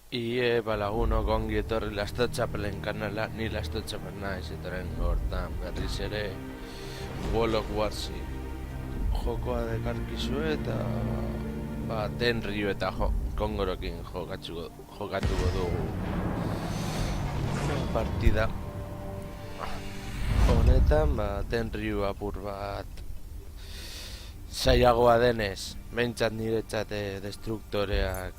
Balagunok ongi etorri Lastotxapelen kanala, ni Lastotxapel naiz eta hortan berriz ere World of Warsi jokoa dekarkizue eta Tenryu eta Kongorokin jokatuko dugu partida honetan. Tenryu apur bat zailagoa denez, behintzat niretzat destruktoreak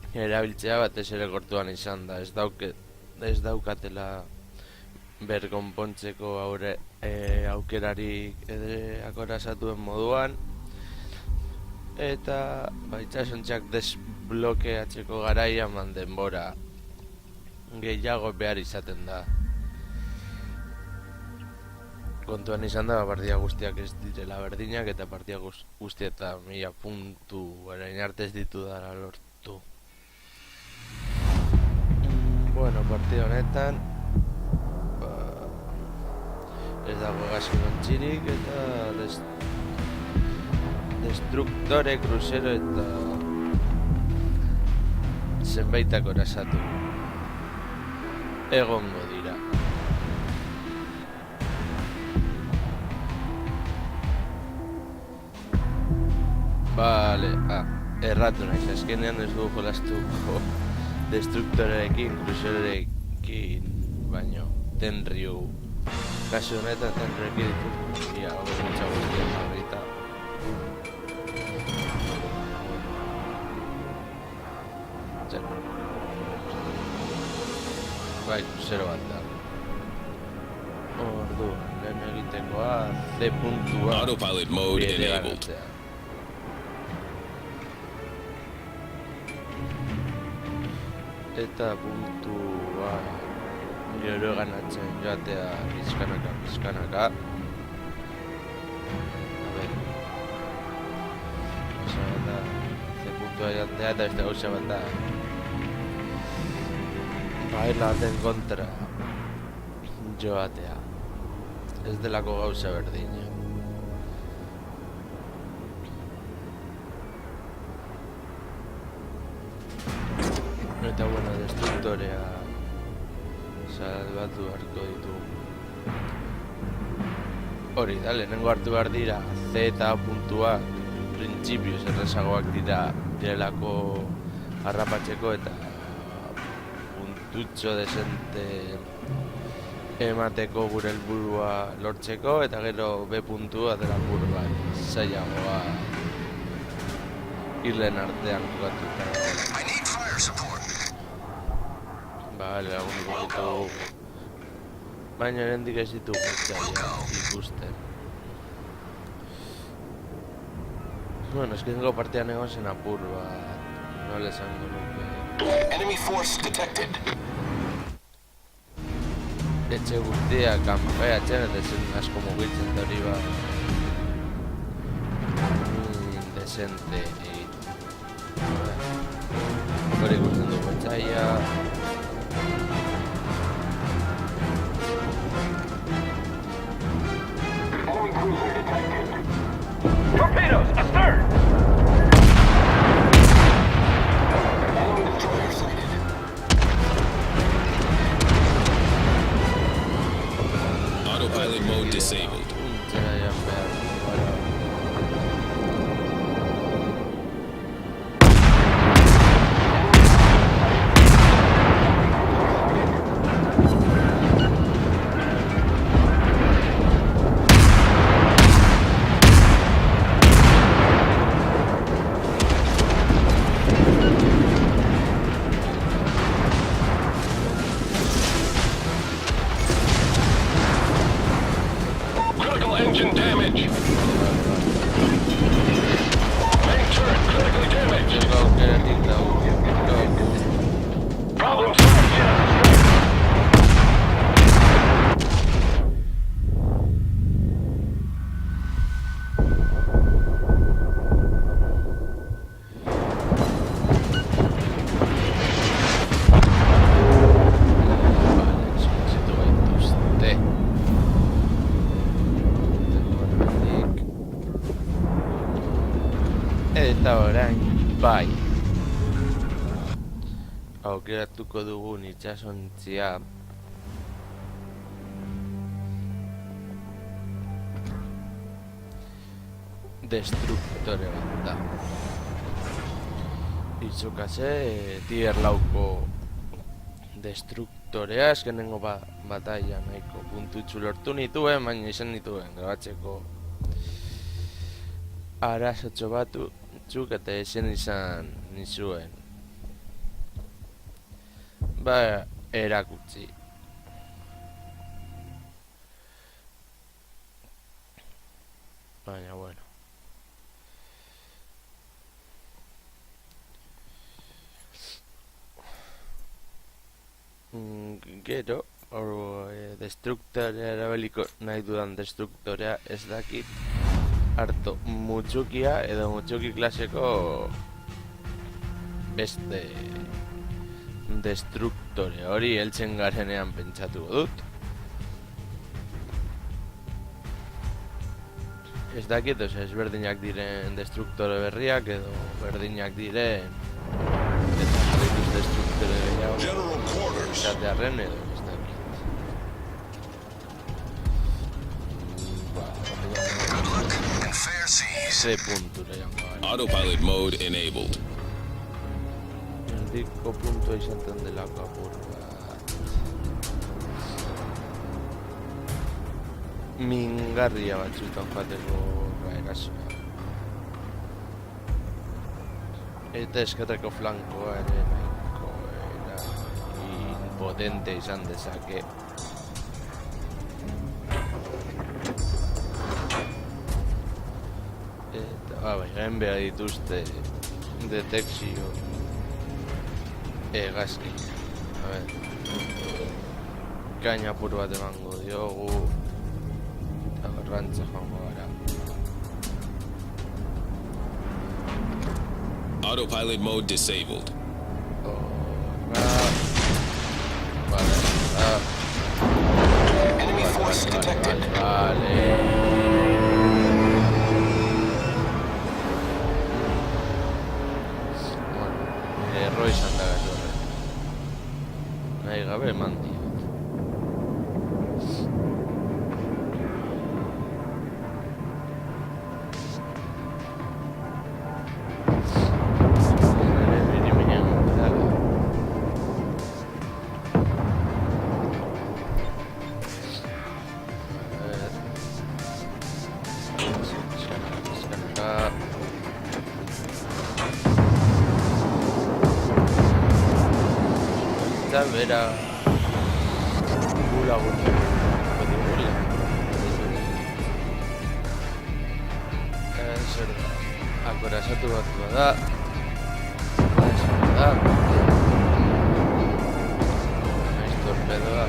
erabiltzea batez ere gortuan izan da, ez daukatela berkonpontzeko aukerarik akorazatuen moduan, eta itxasontxak desblokeatzeko garaian denbora gehiago behar izaten da. Kontuan izan da, partida guztiak ez direla berdinak eta partida guztietan 1000 puntu orain arte ez ditu dara lortu. Bueno, partida honetan ez dago gasin ontzirik eta destruktore, kruzero eta zenbaitak orazatu egongo dira. Vale, erratu naiz, azkenean ez dugu jolastuko destruktoreekin, kruzerorekin, baino Tenryu kasu honetan Tenryuekin ditut hobekuntza guztiak jarrita. Bai, kruzero bat da. Orduan, lehen egitekoa C puntua Autopilot mode enabled. Eta puntua gero ganatzen joatea pizkanaka. A ber, ze puntua joatea eta beste gauza bat da bailaten kontra joatea, ez delako gauza berdina. Eta bueno, destruktorea salbatu harko ditugu. Hori da, lehenengo hartu behar dira C eta A puntuak printzipioz errezagoak direlako harrapatzeko eta puntutxo desente emateko gure helburua lortzeko, eta gero B puntua dela burba zailagoa irlen artean jokatuta. Bale, lagunduko ditugu, baina erendik ez ditugu ikusten. Bueno, eskengo partidan egon zen apur bat, nola esango nuke. Enemy force detected. Etxe guztiak kanpeatzen eta zen asko mugitzen da hori bat indesente egin. Hori ikusten du betxaia. Torpedoes, astern! Autopilot mode disabled. Engine damage. Main turret critically damaged. Problem solved. Eta orain, bai aukeratuko dugun itsasontzia destruktore bat da. Izukase tier lauko destruktorea, eskenengo bataia nahiko puntutxu lortu nituen, baina izan nituen grabatzeko arazotxo batzuk eta izan nizuen erakutsi. Baina, bueno. Gero, destruktorea erabiliko nahi dudan destruktorea ez dakit harto mutxukia edo mutxuki klaseko beste destruktore hori heltzen garenean pentsatuko dut. Ez dakit, ezberdinak diren destruktore berriak edo berdinak diren eta jarrituz destruktore gehiago izatearren edo ez dakit. C puntura jango gara. Autopilot mode enabled. Erdiko puntua izaten delako apur bat mingarria batzutan joateko erasoa. Eta eskerreko flankoa ere nahiko impotente izan dezake. Eta gain behar dituzte detekzio egazki. Kaina apur bat emango diogu eta garrantza joango gara. Autopilot mode disabled. Enemy force detected. Erro izan da gato nahi gabe eman diot. Bera gula zer da akorazatu bat da naiz torpedoa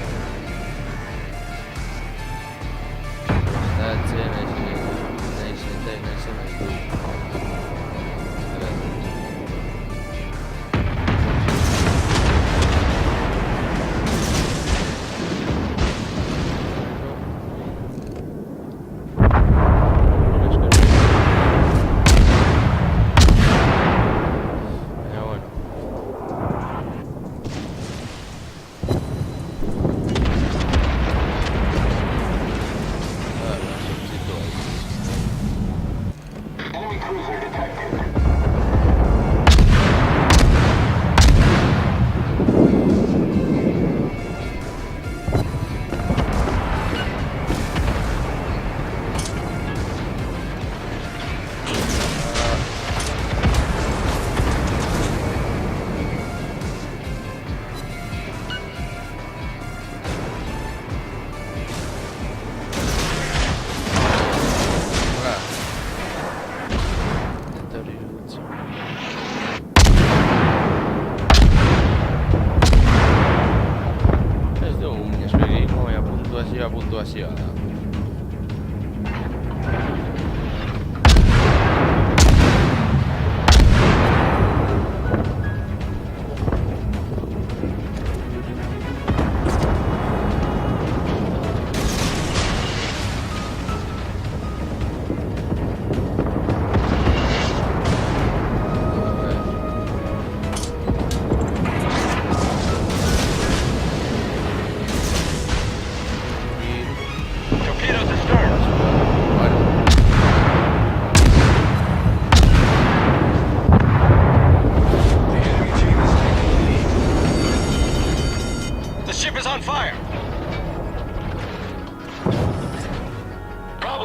naiz puntuazioa da.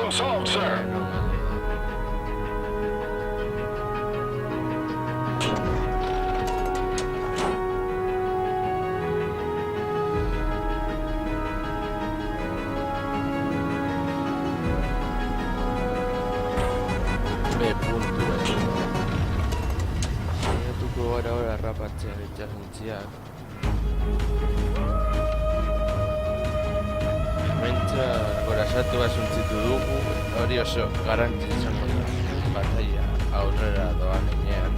Problem solved, sir. B puntu saiatuko gara ora harrapatzea itxasantziak. Mentxa gorasatu basuntzitu dugu, hori oso garrantzitsu izango da bataila aurrera doan heinean.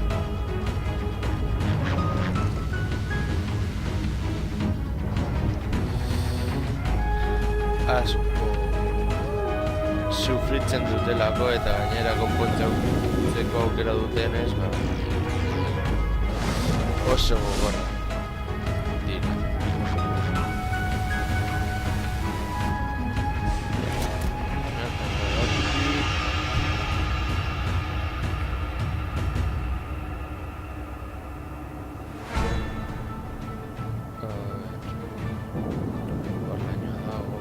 Asko sufritzen dutelako eta gainera konpontzeko aukera dutenez, oso gogorra dira. Ordainoa dago.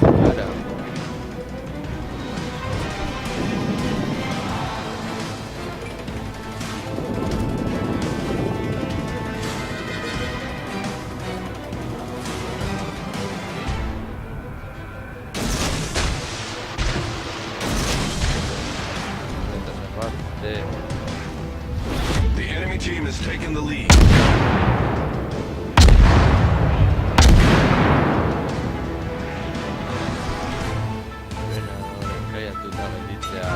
Ara. The enemy team has taken the lead. Bueno, kaiatuta gelditzea